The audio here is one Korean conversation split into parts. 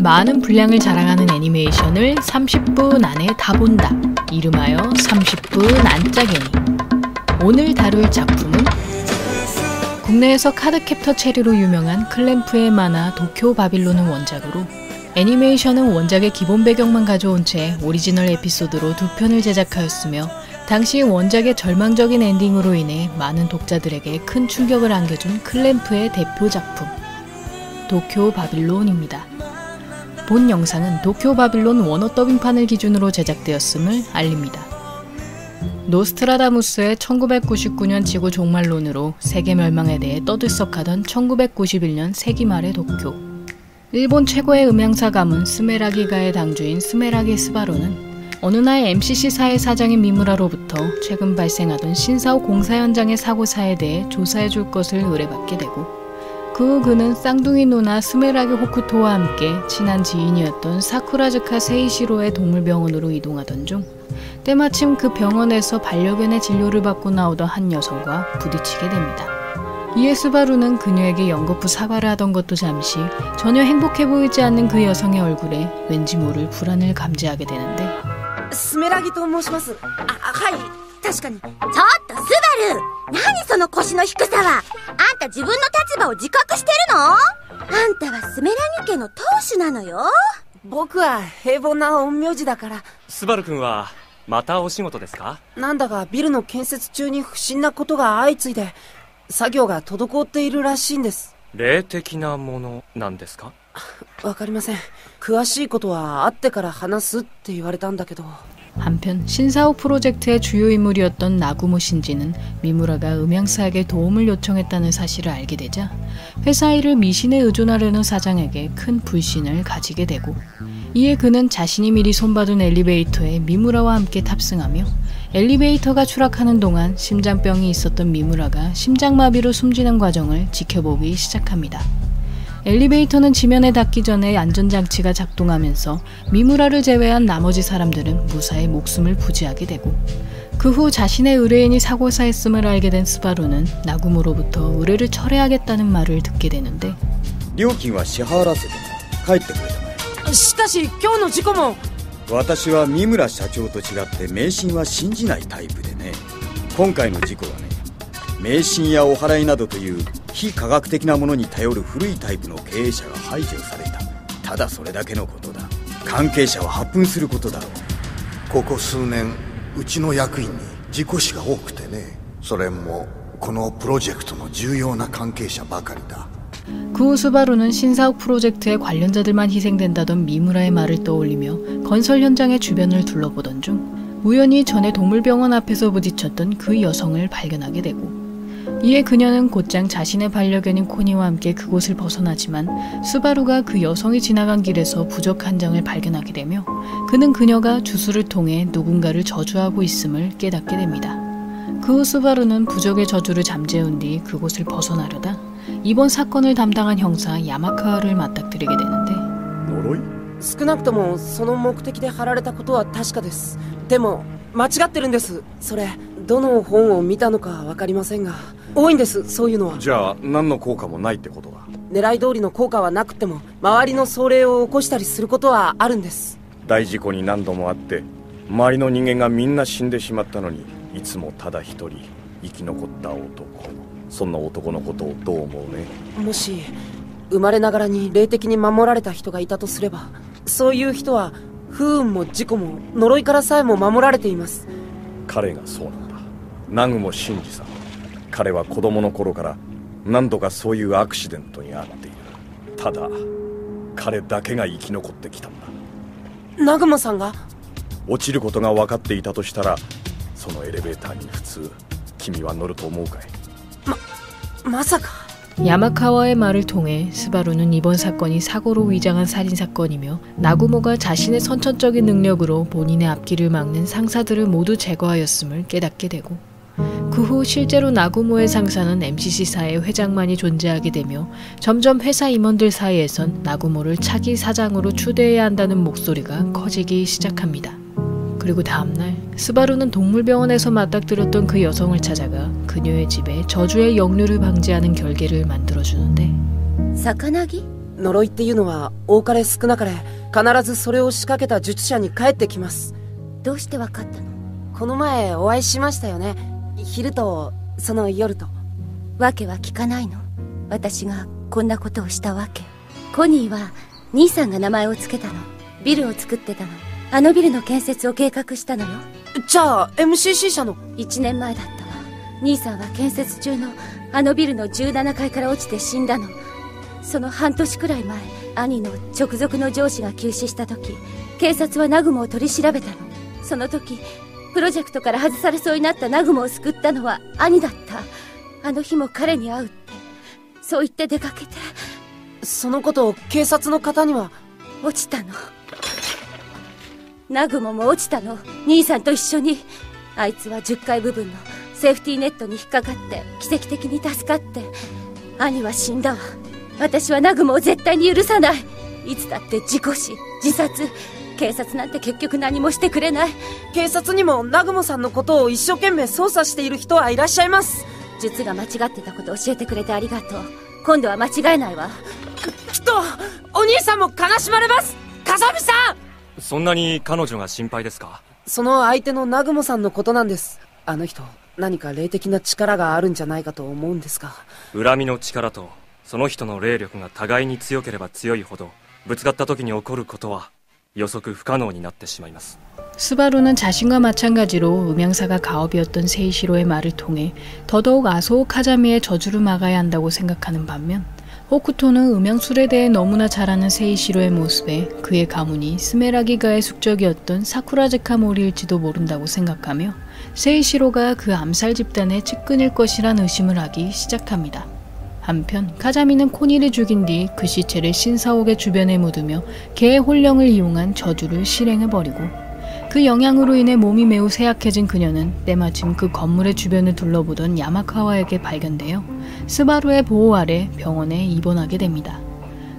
많은 분량을 자랑하는 애니메이션을 30분 안에 다 본다. 이름하여 30분 안짜게니. 오늘 다룰 작품은 국내에서 카드캡터 체리로 유명한 클램프의 만화 도쿄 바빌론을 원작으로 애니메이션은 원작의 기본 배경만 가져온 채 오리지널 에피소드로 2편을 제작하였으며 당시 원작의 절망적인 엔딩으로 인해 많은 독자들에게 큰 충격을 안겨준 클램프의 대표 작품 도쿄 바빌론입니다. 본 영상은 도쿄 바빌론 원어 더빙판을 기준으로 제작되었음을 알립니다. 노스트라다무스의 1999년 지구 종말론으로 세계 멸망에 대해 떠들썩하던 1991년 세기 말의 도쿄. 일본 최고의 음향사 가문 스메라기가의 당주인 스메라기 스바루는 어느 날 MCC 사의 사장인 미무라로부터 최근 발생하던 신사옥 공사 현장의 사고사에 대해 조사해 줄 것을 의뢰받게 되고 그 후 그는 쌍둥이 누나 스메라기 호쿠토와 함께 친한 지인이었던 사쿠라즈카 세이시로의 동물병원으로 이동하던 중 때마침 그 병원에서 반려견의 진료를 받고 나오던 한 여성과 부딪히게 됩니다. 이에 스바루는 그녀에게 연거푸 사과를 하던 것도 잠시 전혀 행복해 보이지 않는 그 여성의 얼굴에 왠지 모를 불안을 감지하게 되는데 スメラギと申します。はい、確かに。ちょっとスバル、何その腰の低さは。あんた自分の立場を自覚してるの？あんたはスメラギ家の当主なのよ。僕は平凡な陰陽師だから。スバル君はまたお仕事ですか？なんだかビルの建設中に不審なことが相次いで作業が滞っているらしいんです。霊的なものなんですか？わかりません。詳しいことは会ってから話すって言われたんだけど 한편 신사옥 프로젝트의 주요 인물이었던 나구모 신지는 미무라가 음향사에게 도움을 요청했다는 사실을 알게 되자 회사 일을 미신에 의존하려는 사장에게 큰 불신을 가지게 되고 이에 그는 자신이 미리 손봐둔 엘리베이터에 미무라와 함께 탑승하며 엘리베이터가 추락하는 동안 심장병이 있었던 미무라가 심장마비로 숨지는 과정을 지켜보기 시작합니다. 엘리베이터는 지면에 닿기 전에 안전장치가 작동하면서 미무라를 제외한 나머지 사람들은 무사히 목숨을 부지하게 되고 그 후 자신의 의뢰인이 사고사했음을 알게 된 스바루는 나구모로부터 의뢰를 철회하겠다는 말을 듣게 되는데 料金は支払わせても帰ってくれたまえ。しかし今日の事故も私は三村社長と違って迷信は信じないタイプでね。今回の事故はね、迷信やお祓いなどという非科学的なものに頼る古いタイプの経営者が排除された。ただそれだけのことだ。関係者は発奮することだろう。ここ数年うちの役員に事故死が多くてね。それもこのプロジェクトの重要な関係者ばかりだ。 그 후 스바루는 신사옥 프로젝트의 관련자들만 희생된다던 미무라의 말을 떠올리며 건설 현장의 주변을 둘러보던 중 우연히 전에 동물병원 앞에서 부딪혔던 그 여성을 발견하게 되고 이에 그녀는 곧장 자신의 반려견인 코니와 함께 그곳을 벗어나지만 스바루가 그 여성이 지나간 길에서 부적 한 장을 발견하게 되며 그는 그녀가 주술을 통해 누군가를 저주하고 있음을 깨닫게 됩니다. 그 후 스바루는 부적의 저주를 잠재운 뒤 그곳을 벗어나려다 이번 사건을 담당한 형사 야마카와를 맞닥뜨리게 되는데 呪い？少なくともその目的で貼られたことは確かです。でも間違ってるんです。それどの本を見たのかわかりませんが多いんです、そういうのは。じゃあ何の効果もないってことだ。狙い通りの効果はなくても周りの壮霊を起こしたりすることはあるんです。大事故に何度もあって周りの人間がみんな死んでしまったのにいつもただ一人生き残った男。そんな男のことをどう思うね。もし生まれながらに霊的に守られた人がいたとすればそういう人は不運も事故も呪いからさえも守られています。彼がそうなんだ。南雲真司さん。彼は子供の頃から何度かそういうアクシデントに遭っている。ただ彼だけが生き残ってきたんだ。南雲さんが落ちることが分かっていたとしたらそのエレベーターに普通君は乗ると思うかい。まさか 야마카와의 말을 통해 스바루는 이번 사건이 사고로 위장한 살인사건이며 나구모가 자신의 선천적인 능력으로 본인의 앞길을 막는 상사들을 모두 제거하였음을 깨닫게 되고 그 후 실제로 나구모의 상사는 MCC사의 회장만이 존재하게 되며 점점 회사 임원들 사이에선 나구모를 차기 사장으로 추대해야 한다는 목소리가 커지기 시작합니다. 그리고 다음날 스바루는 동물병원에서 맞닥뜨렸던 그 여성을 찾아가 그녀의 집에 저주의 역류를 방지하는 결계를 만들어주는데 魚木呪いっていうのは多かれ少なかれ必ずそれを仕掛けた術者に返ってきます。どうしてわかったの？この前お会いしましたよね。昼とその夜と。わけは聞かないの？私がこんなことをしたわけ。コニーは兄さんが名前をつけたの。ビルを作ってたの。あのビルの建設を計画したのよ。じゃあ MCC 社の。1年前だったわ。兄さんは建設中のあのビルの17階から落ちて死んだの。その半年くらい前、兄の直属の上司が急死した時、警察はナグモを取り調べたの。その時プロジェクトから外されそうになったナグモを救ったのは兄だった。あの日も彼に会うってそう言って出かけて。そのことを警察の方には？落ちたの。ナグモも落ちたの。兄さんと一緒に。あいつは10階部分のセーフティーネットに引っかかって奇跡的に助かって。兄は死んだわ。私はナグモを絶対に許さない。いつだって事故死、自殺。警察なんて結局何もしてくれない。警察にもナグモさんのことを一生懸命捜査している人はいらっしゃいます。術が間違ってたことを教えてくれてありがとう。今度は間違えないわ。きっとお兄さんも悲しまれます。風見さん。そんなに彼女が心配ですか？その相手のナグモさんのことなんです。あの人何か霊的な力があるんじゃないかと思うんですが。恨みの力とその人の霊力が互いに強ければ強いほどぶつかった時に起こることは予測不可能になってしまいます。스바루는 자신과 마찬가지로 음향사가 가업이었던 세이시로의 말을 통해 더더욱 아소오 카자미의 저주를 막아야 한다고 생각하는 반면, 호쿠토는 음향술에 대해 너무나 잘 아는 세이시로의 모습에 그의 가문이 스메라기가의 숙적이었던 사쿠라즈카 모리일지도 모른다고 생각하며 세이시로가 그 암살 집단의 측근일 것이란 의심을 하기 시작합니다. 한편 카자미는 코니를 죽인 뒤 그 시체를 신사옥의 주변에 묻으며 개의 혼령을 이용한 저주를 실행해버리고, 그 영향으로 인해 몸이 매우 쇠약해진 그녀는 때마침 그 건물의 주변을 둘러보던 야마카와에게 발견되어 스바루의 보호 아래 병원에 입원하게 됩니다.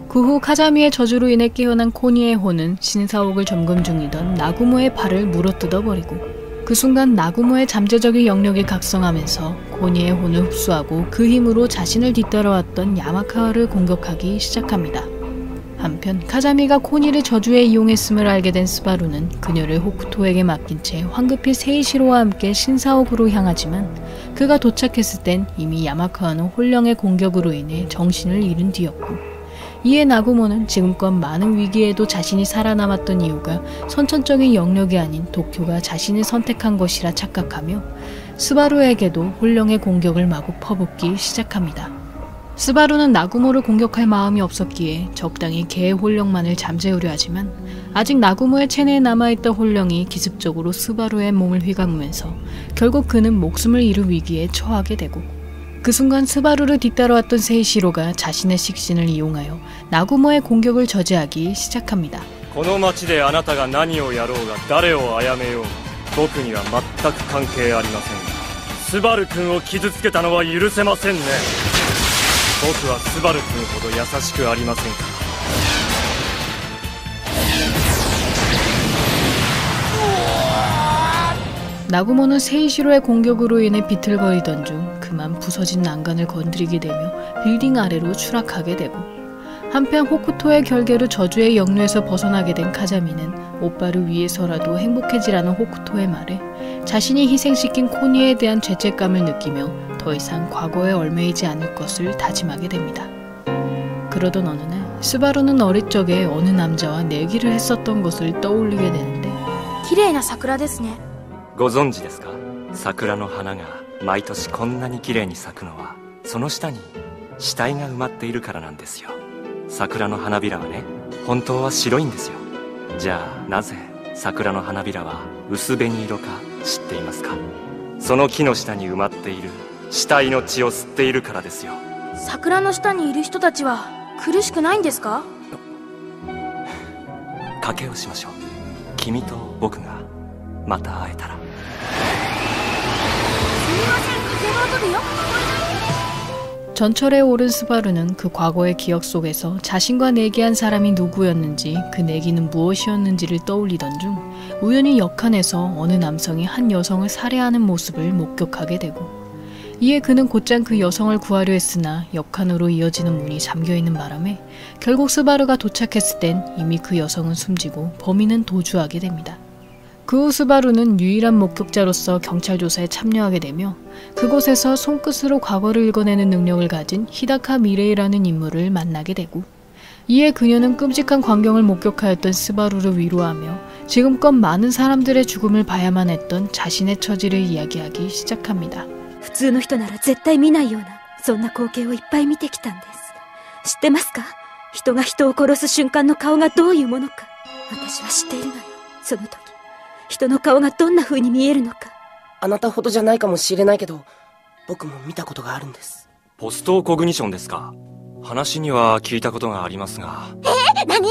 그 후 카자미의 저주로 인해 깨어난 코니의 혼은 신사옥을 점검 중이던 나구모의 팔을 물어뜯어버리고, 그 순간 나구모의 잠재적인 영역이 각성하면서 코니의 혼을 흡수하고 그 힘으로 자신을 뒤따라왔던 야마카와를 공격하기 시작합니다. 한편 카자미가 코니를 저주에 이용했음을 알게 된 스바루는 그녀를 호쿠토에게 맡긴 채 황급히 세이시로와 함께 신사옥으로 향하지만, 그가 도착했을 땐 이미 야마카와는 혼령의 공격으로 인해 정신을 잃은 뒤였고, 이에 나구모는 지금껏 많은 위기에도 자신이 살아남았던 이유가 선천적인 영역이 아닌 도쿄가 자신을 선택한 것이라 착각하며 스바루에게도 혼령의 공격을 마구 퍼붓기 시작합니다. 스바루는 나구모를 공격할 마음이 없었기에 적당히 개의 혼령만을 잠재우려 하지만, 아직 나구모의 체내에 남아있던 혼령이 기습적으로 스바루의 몸을 휘감으면서 결국 그는 목숨을 잃을 위기에 처하게 되고, 그 순간 스바루를 뒤따라왔던 세이시로가 자신의 식신을 이용하여 나구모의 공격을 저지하기 시작합니다. この町であなたが何をやろうが誰を殺めよう僕には全く関係ありません。スバル君を傷つけたのは許せませんね。僕はスバル君ほど優しくありませんから。 나구모는 세이시로의 공격으로 인해 비틀거리던 중 그만 부서진 난간을 건드리게 되며 빌딩 아래로 추락하게 되고, 한편 호쿠토의 결계로 저주의 역류에서 벗어나게 된 카자미는 오빠를 위해서라도 행복해지라는 호쿠토의 말에 자신이 희생시킨 코니에 대한 죄책감을 느끼며 더 이상 과거에 얽매이지 않을 것을 다짐하게 됩니다. 그러던 어느 날 스바루는 어릴 적에 어느 남자와 내기를 했었던 것을 떠올리게 되는데, 綺麗な桜ですね。 ご存知ですか？桜の花が毎年こんなに綺麗に咲くのはその下に死体が埋まっているからなんですよ。桜の花びらはね、本当は白いんですよ。じゃあなぜ桜の花びらは薄紅色か知っていますか？その木の下に埋まっている死体の血を吸っているからですよ。桜の下にいる人たちは苦しくないんですか？賭けをしましょう。君と僕がまた会えたら。 전철에 오른 스바루는 그 과거의 기억 속에서 자신과 내기한 사람이 누구였는지, 그 내기는 무엇이었는지를 떠올리던 중 우연히 역한에서 어느 남성이 한 여성을 살해하는 모습을 목격하게 되고, 이에 그는 곧장 그 여성을 구하려 했으나 옆칸으로 이어지는 문이 잠겨있는 바람에 결국 스바루가 도착했을 땐 이미 그 여성은 숨지고 범인은 도주하게 됩니다. 그 후 스바루는 유일한 목격자로서 경찰 조사에 참여하게 되며 그곳에서 손끝으로 과거를 읽어내는 능력을 가진 히다카 미레이라는 인물을 만나게 되고, 이에 그녀는 끔찍한 광경을 목격하였던 스바루를 위로하며 지금껏 많은 사람들의 죽음을 봐야만 했던 자신의 처지를 이야기하기 시작합니다. 普通の人なら絶対見ないようなそんな光景をいっぱい見てきたんです。知ってますか？人が人を殺す瞬間の顔がどういうものか。私は知っているのよ。その時人の顔がどんな風に見えるのか。あなたほどじゃないかもしれないけど、僕も見たことがあるんです。ポストコグニションですか。話には聞いたことがありますが。何の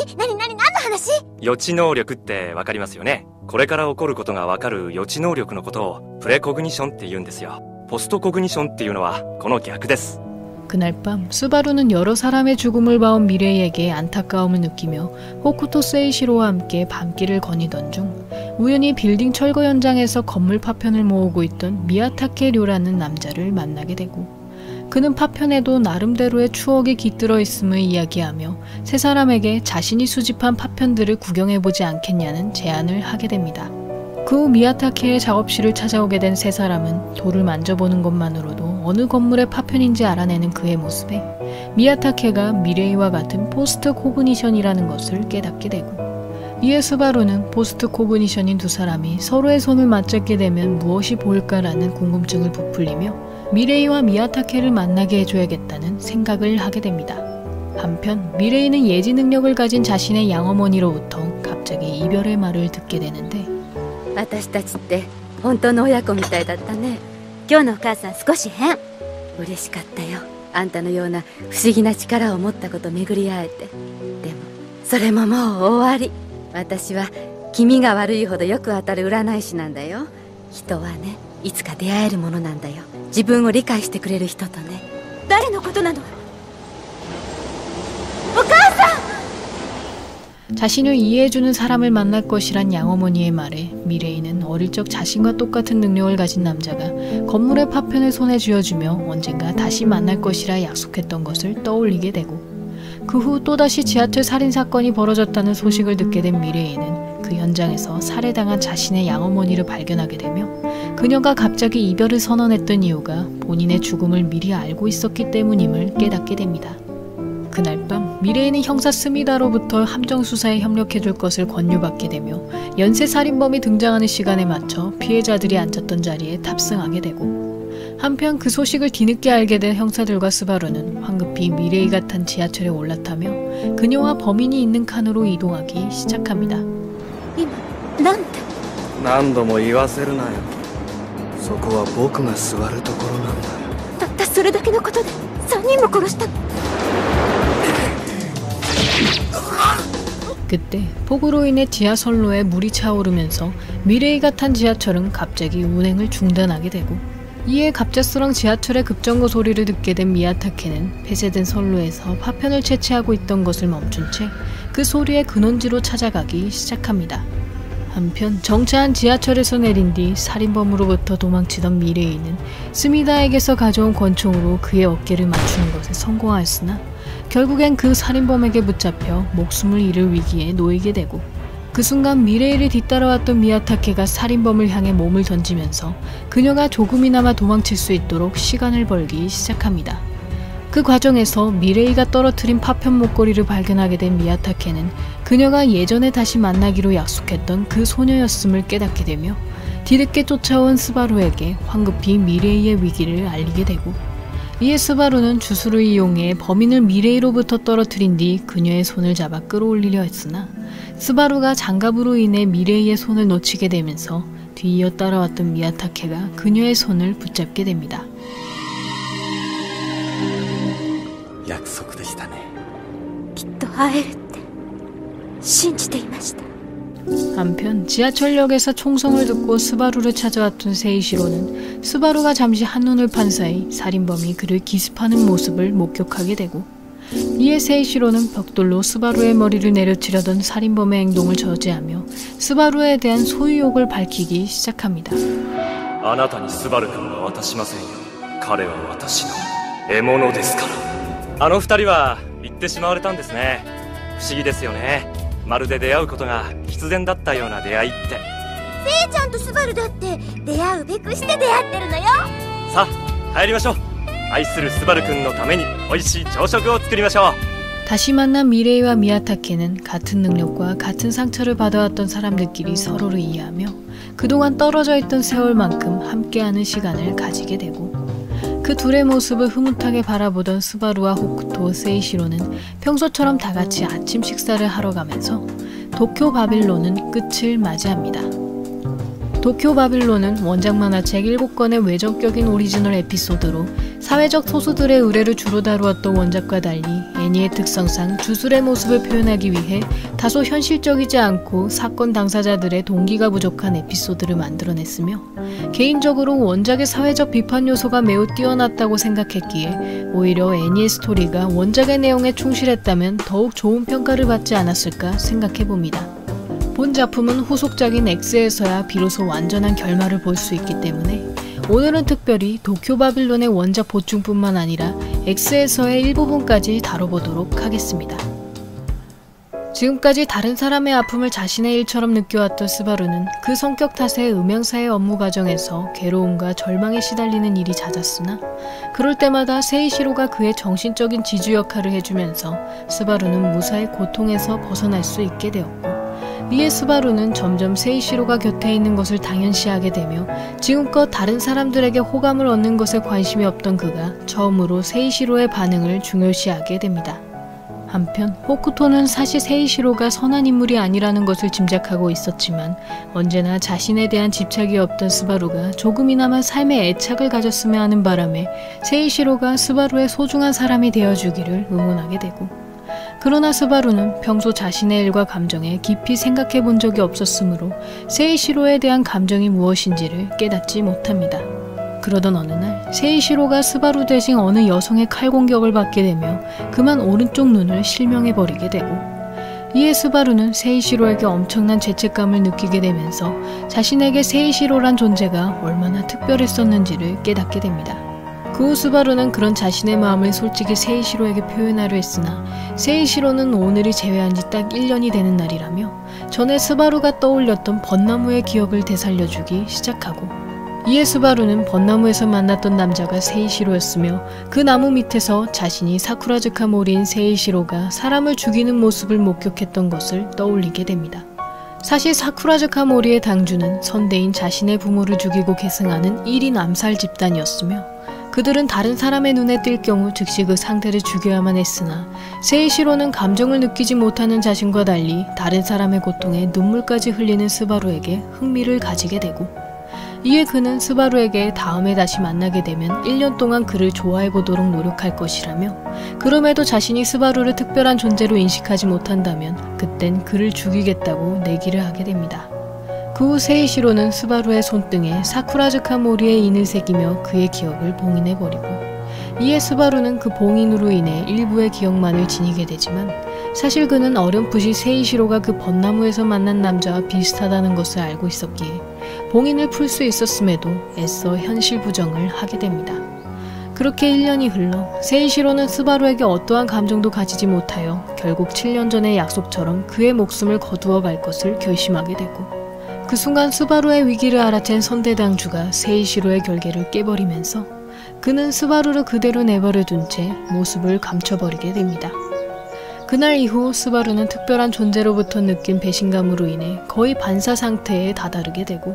話？予知能力ってわかりますよね。これから起こることがわかる予知能力のことをプレコグニションって言うんですよ。ポストコグニションっていうのはこの逆です。 그날 밤 스바루는 여러 사람의 죽음을 봐온 미레이에게 안타까움을 느끼며 호쿠토 세이시로와 함께 밤길을 거니던 중 우연히 빌딩 철거 현장에서 건물 파편을 모으고 있던 미야타케 료라는 남자를 만나게 되고, 그는 파편에도 나름대로의 추억이 깃들어 있음을 이야기하며 세 사람에게 자신이 수집한 파편들을 구경해보지 않겠냐는 제안을 하게 됩니다. 그 후 미야타케의 작업실을 찾아오게 된 세 사람은 돌을 만져보는 것만으로도 어느 건물의 파편인지 알아내는 그의 모습에 미야타케가 미레이와 같은 포스트 코그니션이라는 것을 깨닫게 되고, 이에 스바루는 포스트 코그니션인 두 사람이 서로의 손을 맞잡게 되면 무엇이 보일까라는 궁금증을 부풀리며 미레이와 미야타케를 만나게 해줘야겠다는 생각을 하게 됩니다. 한편 미레이는 예지 능력을 가진 자신의 양어머니로부터 갑자기 이별의 말을 듣게 되는데, 私たちって本当の親子みたいだったね。今日のお母さん少し変。嬉しかったよ。あんたのような不思議な力を持ったこと巡り会えて。でもそれももう終わり。私は気味が悪いほどよく当たる占い師なんだよ。人はね、いつか出会えるものなんだよ。自分を理解してくれる人とね。誰のことなの？お母さん！ 자신을 이해해주는 사람을 만날 것이란 양어머니의 말에 미레이는 어릴 적 자신과 똑같은 능력을 가진 남자가 건물의 파편을 손에 쥐어주며 언젠가 다시 만날 것이라 약속했던 것을 떠올리게 되고, 그 후 또다시 지하철 살인사건이 벌어졌다는 소식을 듣게 된 미레이는 그 현장에서 살해당한 자신의 양어머니를 발견하게 되며 그녀가 갑자기 이별을 선언했던 이유가 본인의 죽음을 미리 알고 있었기 때문임을 깨닫게 됩니다. 그날 밤 미레이는 형사 스미다로부터 함정 수사에 협력해줄 것을 권유받게 되며 연쇄 살인범이 등장하는 시간에 맞춰 피해자들이 앉았던 자리에 탑승하게 되고, 한편 그 소식을 뒤늦게 알게 된 형사들과 스바루는 황급히 미레이가 탄 지하철에 올라타며 그녀와 범인이 있는 칸으로 이동하기 시작합니다. 何度も言わせるなよ。そこは僕が座るところなんだよ。たったそれだけのことで3人も殺したの？ 그때 폭우로 인해 지하선로에 물이 차오르면서 미레이가 탄 지하철은 갑자기 운행을 중단하게 되고, 이에 갑작스런 지하철의 급정거 소리를 듣게 된 미야타케는 폐쇄된 선로에서 파편을 채취하고 있던 것을 멈춘 채 그 소리의 근원지로 찾아가기 시작합니다. 한편 정차한 지하철에서 내린 뒤 살인범으로부터 도망치던 미레이는 스미다에게서 가져온 권총으로 그의 어깨를 맞추는 것에 성공하였으나 결국엔 그 살인범에게 붙잡혀 목숨을 잃을 위기에 놓이게 되고, 그 순간 미레이를 뒤따라왔던 미야타케가 살인범을 향해 몸을 던지면서 그녀가 조금이나마 도망칠 수 있도록 시간을 벌기 시작합니다. 그 과정에서 미레이가 떨어뜨린 파편 목걸이를 발견하게 된 미야타케는 그녀가 예전에 다시 만나기로 약속했던 그 소녀였음을 깨닫게 되며 뒤늦게 쫓아온 스바루에게 황급히 미레이의 위기를 알리게 되고, 이에 스바루는 주술을 이용해 범인을 미레이로부터 떨어뜨린 뒤 그녀의 손을 잡아 끌어올리려 했으나 스바루가 장갑으로 인해 미레이의 손을 놓치게 되면서 뒤이어 따라왔던 미야타케가 그녀의 손을 붙잡게 됩니다. 約束でしたね。きっと会えるって信じていました。 한편 지하철역에서 총성을 듣고 스바루를 찾아왔던 세이시로는 스바루가 잠시 한눈을 판 사이 살인범이 그를 기습하는 모습을 목격하게 되고, 이에 세이시로는 벽돌로 스바루의 머리를 내려치려던 살인범의 행동을 저지하며 스바루에 대한 소유욕을 밝히기 시작합니다. あなたにスバル君は渡しませんよ。彼は私の獲物ですから。あの二人は行ってしまわれたんですね。不思議ですよね。まるで出会うことが必然だったような出会いって。せいちゃんとスバルだって出会うべくして出会ってるのよ。さあ帰りましょう。愛するスバル君のために美味しい朝食を作りましょう。 다시 만난 미레이와 미야타케는 같은 능력과 같은 상처를 받아왔던 사람들끼리 서로를 이해하며 그동안 떨어져 있던 세월만큼 함께하는 시간을 가지게 되고 그 둘의 모습을 흐뭇하게 바라보던 스바루와 호쿠토, 세이시로는 평소처럼 다같이 아침 식사를 하러 가면서 도쿄 바빌론은 끝을 맞이합니다. 도쿄 바빌론은 원작 만화책 7권의 외전격인 오리지널 에피소드로 사회적 소수들의 의뢰를 주로 다루었던 원작과 달리 애니의 특성상 주술의 모습을 표현하기 위해 다소 현실적이지 않고 사건 당사자들의 동기가 부족한 에피소드를 만들어냈으며 개인적으로 원작의 사회적 비판 요소가 매우 뛰어났다고 생각했기에 오히려 애니의 스토리가 원작의 내용에 충실했다면 더욱 좋은 평가를 받지 않았을까 생각해봅니다. 본 작품은 후속작인 X에서야 비로소 완전한 결말을 볼 수 있기 때문에 오늘은 특별히 도쿄 바빌론의 원작 보충뿐만 아니라 X에서의 일부분까지 다뤄보도록 하겠습니다. 지금까지 다른 사람의 아픔을 자신의 일처럼 느껴왔던 스바루는 그 성격 탓에 음향사의 업무 과정에서 괴로움과 절망에 시달리는 일이 잦았으나 그럴 때마다 세이시로가 그의 정신적인 지주 역할을 해주면서 스바루는 무사히 고통에서 벗어날 수 있게 되었고 이에 스바루는 점점 세이시로가 곁에 있는 것을 당연시하게 되며 지금껏 다른 사람들에게 호감을 얻는 것에 관심이 없던 그가 처음으로 세이시로의 반응을 중요시하게 됩니다. 한편 호쿠토는 사실 세이시로가 선한 인물이 아니라는 것을 짐작하고 있었지만 언제나 자신에 대한 집착이 없던 스바루가 조금이나마 삶에 애착을 가졌으면 하는 바람에 세이시로가 스바루의 소중한 사람이 되어주기를 응원하게 되고 그러나 스바루는 평소 자신의 일과 감정에 깊이 생각해 본 적이 없었으므로 세이시로에 대한 감정이 무엇인지를 깨닫지 못합니다. 그러던 어느 날 세이시로가 스바루 대신 어느 여성의 칼 공격을 받게 되며 그만 오른쪽 눈을 실명해버리게 되고 이에 스바루는 세이시로에게 엄청난 죄책감을 느끼게 되면서 자신에게 세이시로란 존재가 얼마나 특별했었는지를 깨닫게 됩니다. 그 후 스바루는 그런 자신의 마음을 솔직히 세이시로에게 표현하려 했으나 세이시로는 오늘이 제외한 지 딱 1년이 되는 날이라며 전에 스바루가 떠올렸던 벚나무의 기억을 되살려주기 시작하고 이에 스바루는 벚나무에서 만났던 남자가 세이시로였으며 그 나무 밑에서 자신이 사쿠라즈카 모리인 세이시로가 사람을 죽이는 모습을 목격했던 것을 떠올리게 됩니다. 사실 사쿠라즈카 모리의 당주는 선대인 자신의 부모를 죽이고 계승하는 1인 암살 집단이었으며 그들은 다른 사람의 눈에 띌 경우 즉시 그 상대를 죽여야만 했으나 세이시로는 감정을 느끼지 못하는 자신과 달리 다른 사람의 고통에 눈물까지 흘리는 스바루에게 흥미를 가지게 되고 이에 그는 스바루에게 다음에 다시 만나게 되면 1년 동안 그를 좋아해보도록 노력할 것이라며 그럼에도 자신이 스바루를 특별한 존재로 인식하지 못한다면 그땐 그를 죽이겠다고 내기를 하게 됩니다. 그 후 세이시로는 스바루의 손등에 사쿠라즈카 모리의 인을 새기며 그의 기억을 봉인해버리고 이에 스바루는 그 봉인으로 인해 일부의 기억만을 지니게 되지만 사실 그는 어렴풋이 세이시로가 그 벚나무에서 만난 남자와 비슷하다는 것을 알고 있었기에 봉인을 풀 수 있었음에도 애써 현실 부정을 하게 됩니다. 그렇게 1년이 흘러 세이시로는 스바루에게 어떠한 감정도 가지지 못하여 결국 7년 전의 약속처럼 그의 목숨을 거두어 갈 것을 결심하게 되고 그 순간 스바루의 위기를 알아챈 선대당주가 세이시로의 결계를 깨버리면서 그는 스바루를 그대로 내버려 둔 채 모습을 감춰버리게 됩니다. 그날 이후 스바루는 특별한 존재로부터 느낀 배신감으로 인해 거의 반사 상태에 다다르게 되고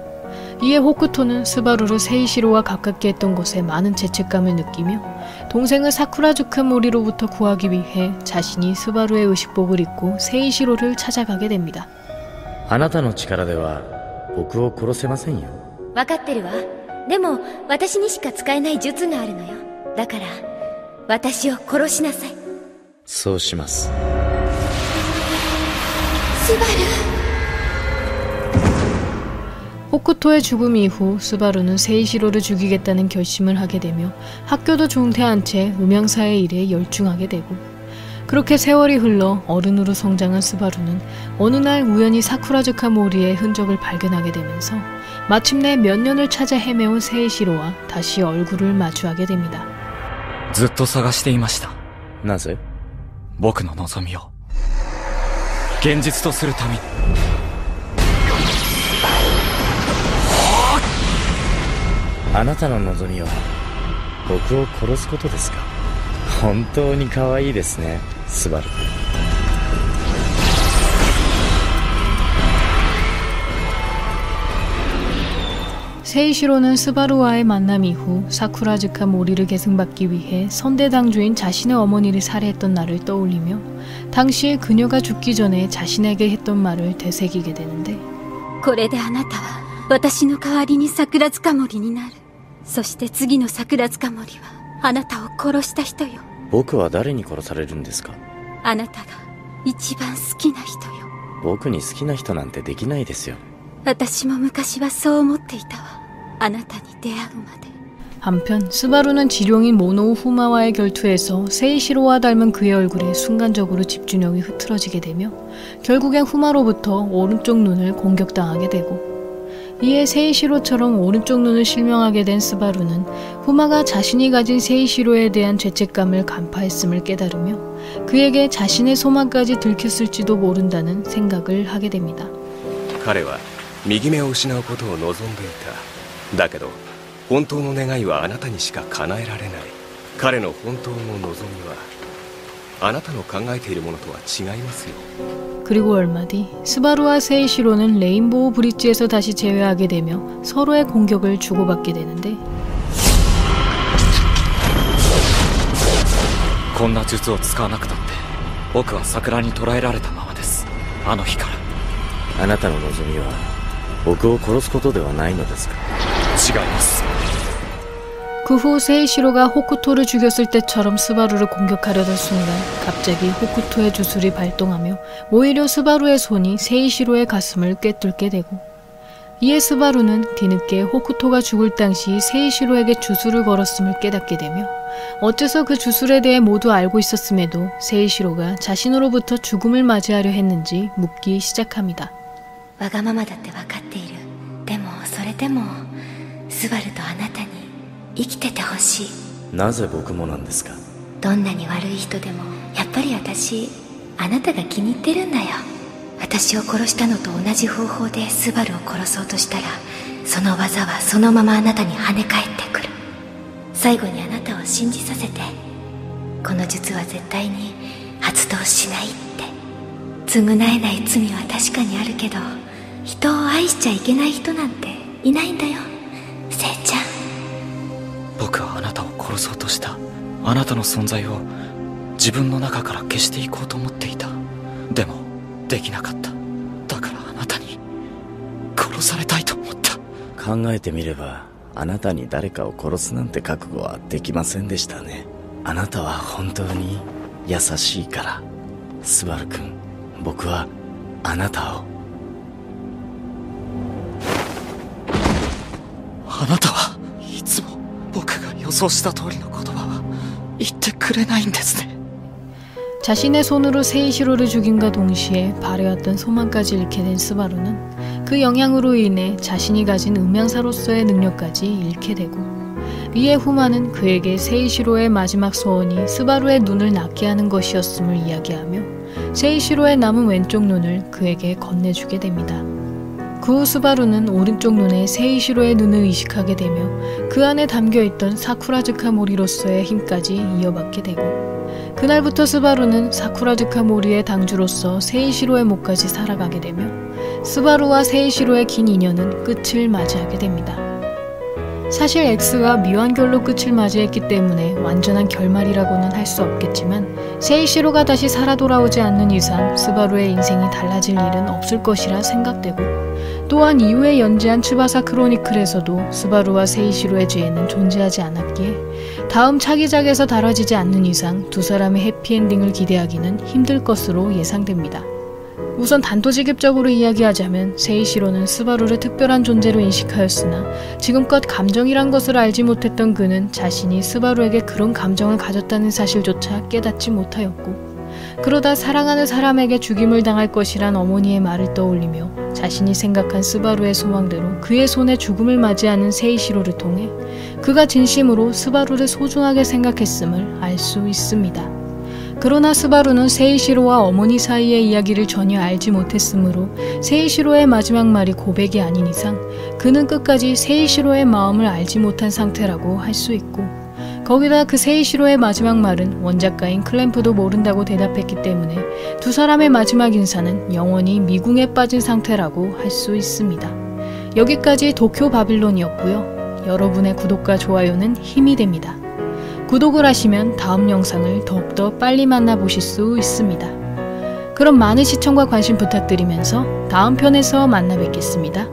이에 호쿠토는 스바루를 세이시로와 가깝게 했던 것에 많은 죄책감을 느끼며 동생을 사쿠라즈카 모리로부터 구하기 위해 자신이 스바루의 의식복을 입고 세이시로를 찾아가게 됩니다. あなたの力では僕を殺せませんよ。分かってるわ。でも私にしか使えない術があるのよ。だから私を殺しなさい。そうします。スバル。 호쿠토의 죽음 이후 스바루는 세이시로를 죽이겠다는 결심을 하게 되며 학교도 중퇴한 채 음향사의 일에 열중하게 되고 그렇게 세월이 흘러 어른으로 성장한 스바루는 어느 날 우연히 사쿠라즈카 모리의 흔적을 발견하게 되면서 마침내 몇 년을 찾아 헤매온 세이시로와 다시 얼굴을 마주하게 됩니다. ずっと探していました。なぜ？僕の望みを現実とするために。あなたの望みは僕を殺すことですか？本当に可愛いですね、スバル。세이시로는 스바루와의 만남 이후 사쿠라즈카 모리를 계승받기 위해 선대당주인 자신의 어머니를 살해했던 날을 떠올리며 당시에 그녀가 죽기 전에 자신에게 했던 말을 되새기게 되는데 これであなたは私の代わりに桜塚森になる。そして次の桜塚森はあなたを殺した人よ。僕は誰に殺されるんですか？あなたが一番好きな人よ。僕に好きな人なんてできないですよ。私も昔はそう思っていたわ。あなたに出会うまで。 한편 스바루는 지룡인 모노우 후마와의 결투에서 세이시로와 닮은 그의 얼굴에 순간적으로 집중력이 흐트러지게 되며 결국엔 후마로부터 오른쪽 눈을 공격당하게 되고 이에 세이시로처럼 오른쪽 눈을 실명하게 된 스바루는 후마가 자신이 가진 세이시로에 대한 죄책감을 간파했음을 깨달으며 그에게 자신의 소망까지 들켰을지도 모른다는 생각을 하게 됩니다. 彼は右目を失うことを望んでいた。だけど本当の願いはあなたにしか叶えられない。彼の本当の望みはあなたの考えているものとは違いますよ。 그리고 얼마 뒤 스바루와 세이시로는 레인보우 브릿지에서 다시 재회하게 되며 서로의 공격을 주고받게 되는데 こんな術を使わなくたって僕は桜に捕らえられたままです。あの日から。あなたの望みは僕を殺すことではないのですか？違います。 그 후 세이시로가 호쿠토를 죽였을 때처럼 스바루를 공격하려던 순간 갑자기 호쿠토의 주술이 발동하며 오히려 스바루의 손이 세이시로의 가슴을 꿰뚫게 되고 이에 스바루는 뒤늦게 호쿠토가 죽을 당시 세이시로에게 주술을 걸었음을 깨닫게 되며 어째서 그 주술에 대해 모두 알고 있었음에도 세이시로가 자신으로부터 죽음을 맞이하려 했는지 묻기 시작합니다. わがままだって分かっている。でもそれでもスバルとあなたに生きててほしい。なぜ僕もなんですか？どんなに悪い人でもやっぱり私あなたが気に入ってるんだよ。私を殺したのと同じ方法でスバルを殺そうとしたらその技はそのままあなたに跳ね返ってくる。最後にあなたを信じさせてこの術は絶対に発動しないって。償えない罪は確かにあるけど人を愛しちゃいけない人なんていないんだよ、せいちゃん。僕はあなたを殺そうとした。あなたの存在を自分の中から消していこうと思っていた。でもできなかった。だからあなたに殺されたいと思った。考えてみればあなたに誰かを殺すなんて覚悟はできませんでしたね。あなたは本当に優しいから。スバル君、僕はあなたを。あなたはいつも僕が予想した通りの言葉は言ってくれないんですね。 자신의 손으로 세이시로를 죽임과 동시에 바래왔던 소망까지 잃게 된 스바루는 그 영향으로 인해 자신이 가진 음향사로서의 능력까지 잃게 되고 이에 후마는 그에게 세이시로의 마지막 소원이 스바루의 눈을 낫게 하는 것이었음을 이야기하며 세이시로의 남은 왼쪽 눈을 그에게 건네주게 됩니다. 그 후 스바루는 오른쪽 눈에 세이시로의 눈을 이식하게 되며 그 안에 담겨있던 사쿠라즈카 모리로서의 힘까지 이어받게 되고 그날부터 스바루는 사쿠라즈카 모리의 당주로서 세이시로의 목까지 살아가게 되며 스바루와 세이시로의 긴 인연은 끝을 맞이하게 됩니다. 사실 X가 미완결로 끝을 맞이했기 때문에 완전한 결말이라고는 할 수 없겠지만 세이시로가 다시 살아 돌아오지 않는 이상 스바루의 인생이 달라질 일은 없을 것이라 생각되고 또한 이후에 연재한 츠바사 크로니클에서도 스바루와 세이시로의 죄는 존재하지 않았기에 다음 차기작에서 다뤄지지 않는 이상 두 사람의 해피엔딩을 기대하기는 힘들 것으로 예상됩니다. 우선 단도직입적으로 이야기하자면 세이시로는 스바루를 특별한 존재로 인식하였으나 지금껏 감정이란 것을 알지 못했던 그는 자신이 스바루에게 그런 감정을 가졌다는 사실조차 깨닫지 못하였고 그러다 사랑하는 사람에게 죽임을 당할 것이란 어머니의 말을 떠올리며 자신이 생각한 스바루의 소망대로 그의 손에 죽음을 맞이하는 세이시로를 통해 그가 진심으로 스바루를 소중하게 생각했음을 알 수 있습니다. 그러나 스바루는 세이시로와 어머니 사이의 이야기를 전혀 알지 못했으므로 세이시로의 마지막 말이 고백이 아닌 이상 그는 끝까지 세이시로의 마음을 알지 못한 상태라고 할 수 있고, 거기다 그 세이시로의 마지막 말은 원작가인 클램프도 모른다고 대답했기 때문에 두 사람의 마지막 인사는 영원히 미궁에 빠진 상태라고 할 수 있습니다. 여기까지 도쿄 바빌론이었고요. 여러분의 구독과 좋아요는 힘이 됩니다. 구독을 하시면 다음 영상을 더욱더 빨리 만나보실 수 있습니다. 그럼 많은 시청과 관심 부탁드리면서 다음 편에서 만나 뵙겠습니다.